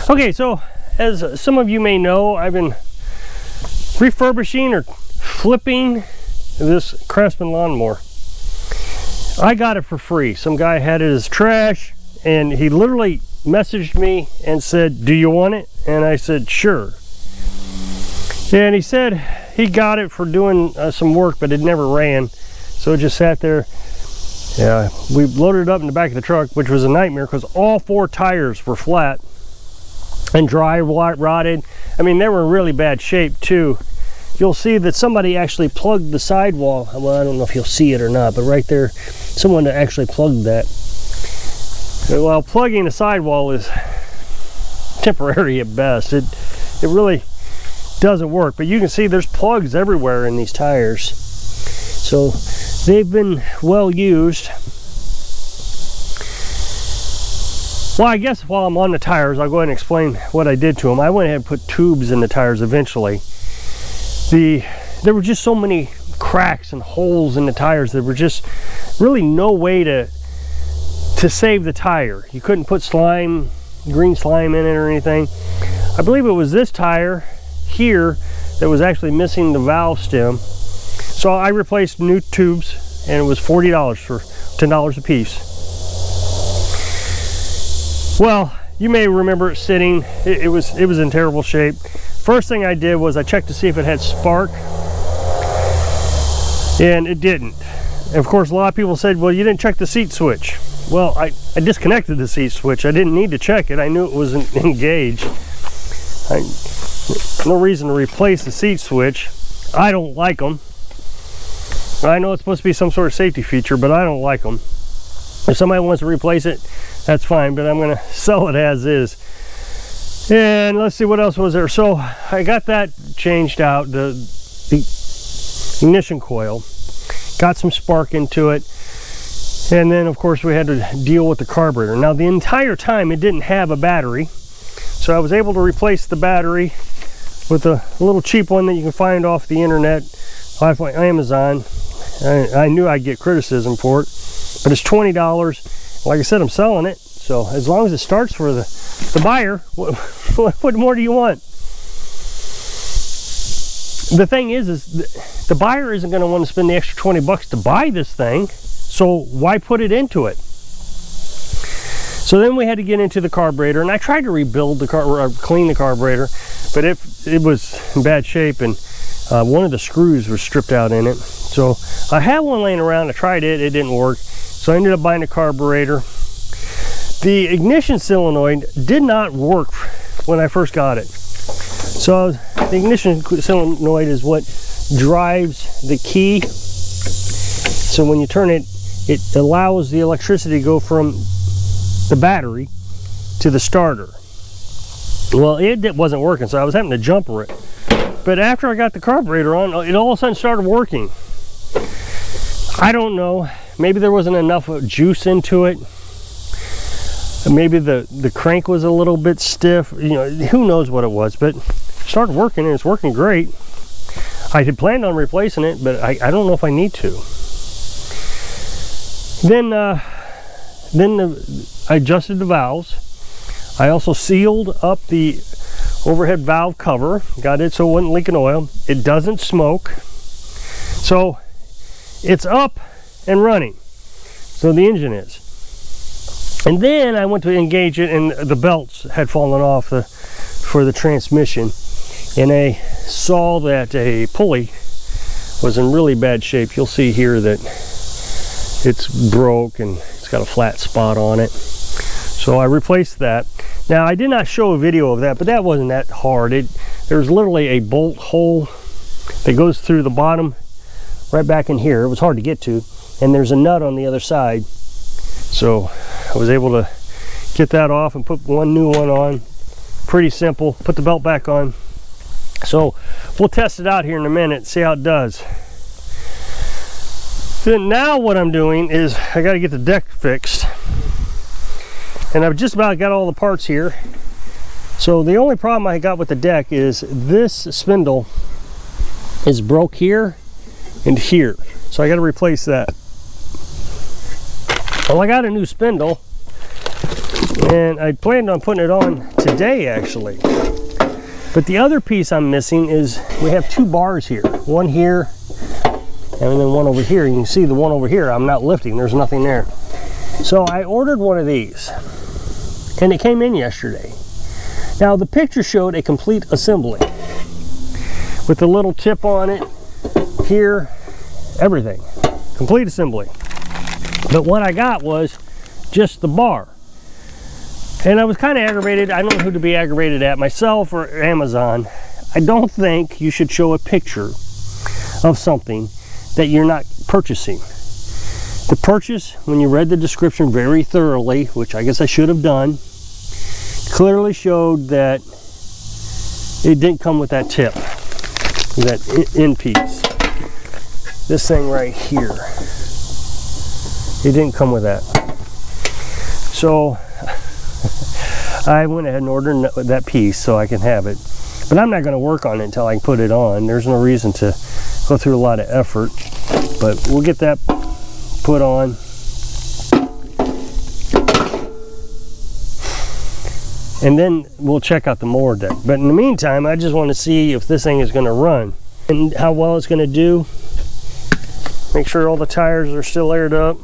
Okay, so as some of you may know, I've been refurbishing or flipping this Craftsman lawnmower. I got it for free. Some guy had it as trash, and he literally messaged me and said, do you want it? And I said, sure. And he said he got it for doing some work, but it never ran. So it just sat there. Yeah, we loaded it up in the back of the truck, which was a nightmare because all 4 tires were flat and dry rotted. I mean, they were in really bad shape too. You'll see that somebody actually plugged the sidewall. Well, I don't know if you'll see it or not, but right there, someone actually plugged that. Well, plugging a sidewall is temporary at best. It really doesn't work, but you can see there's plugs everywhere in these tires. So they've been well used. Well, I guess while I'm on the tires, I'll go ahead and explain what I did to them. I went ahead and put tubes in the tires eventually. There were just so many cracks and holes in the tires. There were just really no way to save the tire. You couldn't put slime, green slime in it or anything. I believe it was this tire here that was actually missing the valve stem. So I replaced new tubes, and it was $40 for $10 a piece. Well, you may remember it sitting. It was in terrible shape. First thing I did was I checked to see if it had spark, and it didn't. And of course, a lot of people said, well, you didn't check the seat switch. Well, I disconnected the seat switch. I didn't need to check it. I knew it wasn't engaged. No reason to replace the seat switch. I don't like them. I know it's supposed to be some sort of safety feature, but I don't like them. If somebody wants to replace it, that's fine, but I'm going to sell it as is. And let's see, what else was there? So I got that changed out, the ignition coil. Got some spark into it. And then, of course, we had to deal with the carburetor. Now, the entire time, it didn't have a battery. So I was able to replace the battery with a little cheap one that you can find off the internet, off Amazon. I knew I'd get criticism for it, but it's $20. Like I said, I'm selling it. So as long as it starts for the buyer, what more do you want? The thing is the buyer isn't going to want to spend the extra 20 bucks to buy this thing. So why put it into it? So then we had to get into the carburetor, and I tried to rebuild the clean the carburetor, but it was in bad shape, and one of the screws was stripped out in it. So I had one laying around. I tried it. It didn't work. So I ended up buying a carburetor. The ignition solenoid did not work when I first got it. So the ignition solenoid is what drives the key. So when you turn it, it allows the electricity to go from the battery to the starter. Well, it wasn't working, so I was having to jumper it. But after I got the carburetor on, it all of a sudden started working. I don't know. Maybe there wasn't enough juice into it. Maybe the crank was a little bit stiff. You know, who knows what it was, but it started working, and it's working great. I had planned on replacing it, but I don't know if I need to. Then I adjusted the valves. I also sealed up the overhead valve cover, got it so it wasn't leaking oil. It doesn't smoke. So it's up and running. So the engine is. And then I went to engage it, and the belts had fallen off for the transmission. And I saw that a pulley was in really bad shape. You'll see here that it's broke and it's got a flat spot on it. So I replaced that. Now, I did not show a video of that, but that wasn't that hard. There's literally a bolt hole that goes through the bottom right back in here. It was hard to get to, and there's a nut on the other side. So I was able to get that off and put one new one on. Pretty simple. Put the belt back on. So we'll test it out here in a minute, see how it does. Then now what I'm doing is I got to get the deck fixed, and I've just about got all the parts here. So the only problem I got with the deck is this spindle is broke here and here, so I got to replace that. Well, I got a new spindle, And I planned on putting it on today, actually. But the other piece I'm missing is we have 2 bars here. One here, and then one over here. You can see the one over here, I'm not lifting. There's nothing there. So I ordered one of these, and it came in yesterday. Now, the picture showed a complete assembly with the little tip on it, here, everything. Complete assembly. But what I got was just the bar. And I was kind of aggravated. I don't know who to be aggravated at, myself or Amazon. I don't think you should show a picture of something that you're not purchasing. The purchase, when you read the description very thoroughly, which I guess I should have done, clearly showed that it didn't come with that tip, that end piece. This thing right here, it didn't come with that. So I went ahead and ordered that piece so I can have it. But I'm not going to work on it until I can put it on. There's no reason to go through a lot of effort. But we'll get that put on. And then we'll check out the mower deck. But in the meantime, I just want to see if this thing is going to run and how well it's going to do. Make sure all the tires are still aired up.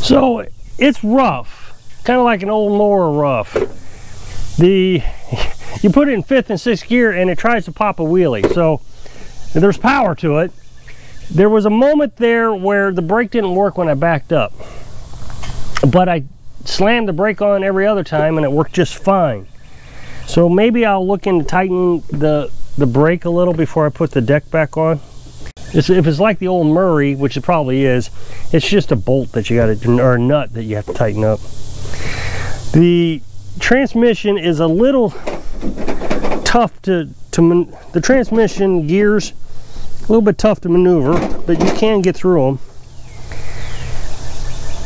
So it's rough, kind of like an old mower rough. You put it in 5th and 6th gear and it tries to pop a wheelie, so there's power to it. There was a moment there where the brake didn't work when I backed up, but I slammed the brake on every other time and it worked just fine. So maybe I'll look into tightening the brake a little before I put the deck back on. If it's like the old Murray, which it probably is, it's just a bolt that you got to, or a nut that you have to tighten up. The transmission is a little tough the transmission gears, a little bit tough to maneuver, but you can get through them.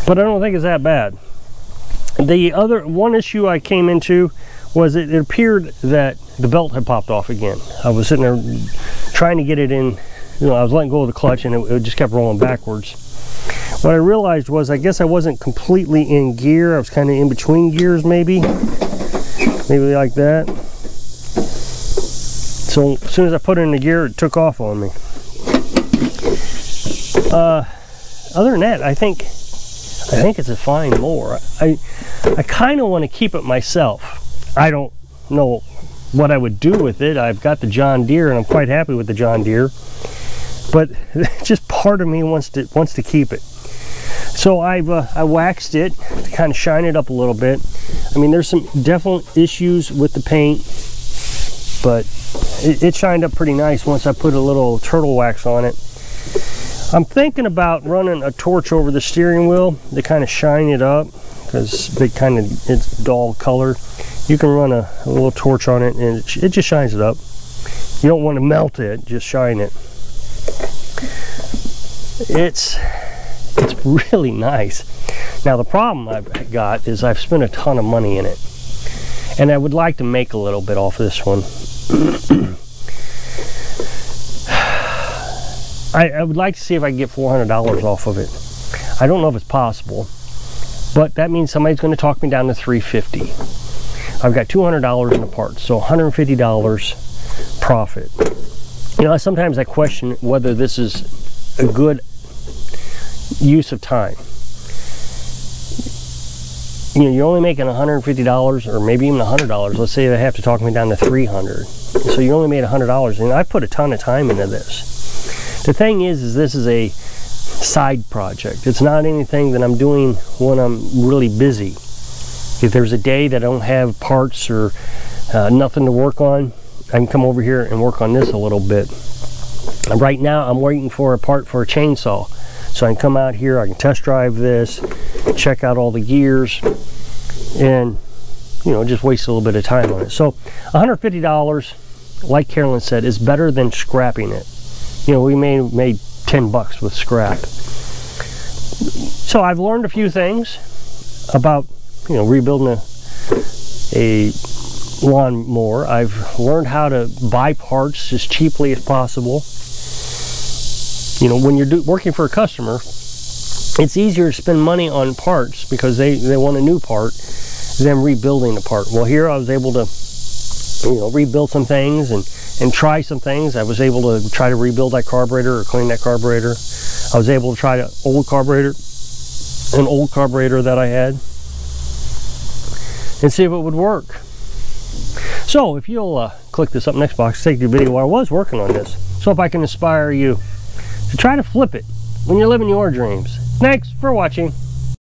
But I don't think it's that bad. The other one issue I came into was it appeared that the belt had popped off again. I was sitting there trying to get it in, you know, I was letting go of the clutch and it just kept rolling backwards. What I realized was I guess I wasn't completely in gear. I was kind of in between gears, maybe like that. So as soon as I put it in the gear, it took off on me. Other than that, I think it's a fine mower. I kind of want to keep it myself. I don't know what I would do with it. I've got the John Deere and I'm quite happy with the John Deere, but just part of me wants to keep it. So I waxed it to kind of shine it up a little bit. I mean, there's some definite issues with the paint, but it shined up pretty nice once I put a little turtle wax on it. I'm thinking about running a torch over the steering wheel to kind of shine it up, because it's dull color. You can run a little torch on it and it just shines it up. You don't want to melt it, just shine it. It's really nice. Now the problem I've got is I've spent a ton of money in it, and I would like to make a little bit off this one. I would like to see if I can get $400 off of it. I don't know if it's possible, but that means somebody's going to talk me down to $350. I've got $200 in the parts, so $150 profit. You know, sometimes I question whether this is a good use of time. You know, you're only making $150 or maybe even $100. Let's say they have to talk me down to $300. So you only made $100, and I put a ton of time into this. The thing is this is a side project. It's not anything that I'm doing when I'm really busy. If there's a day that I don't have parts or nothing to work on, I can come over here and work on this a little bit. Right now I'm waiting for a part for a chainsaw, so I can come out here, I can test drive this, check out all the gears, and you know, just waste a little bit of time on it. So $150, like Carolyn said, is better than scrapping it. You know, we made 10 bucks with scrap. So I've learned a few things about, you know, rebuilding a lawnmower. I've learned how to buy parts as cheaply as possible. You know, when you're working for a customer, it's easier to spend money on parts because they want a new part than rebuilding the part. Well, here I was able to, you know, rebuild some things and try some things. I was able to try to rebuild that carburetor or clean that carburetor. I was able to try an old carburetor that I had, and see if it would work. So if you'll click this up next box, take the video while I was working on this, so if I can inspire you to try to flip it when you're living your dreams. Thanks for watching.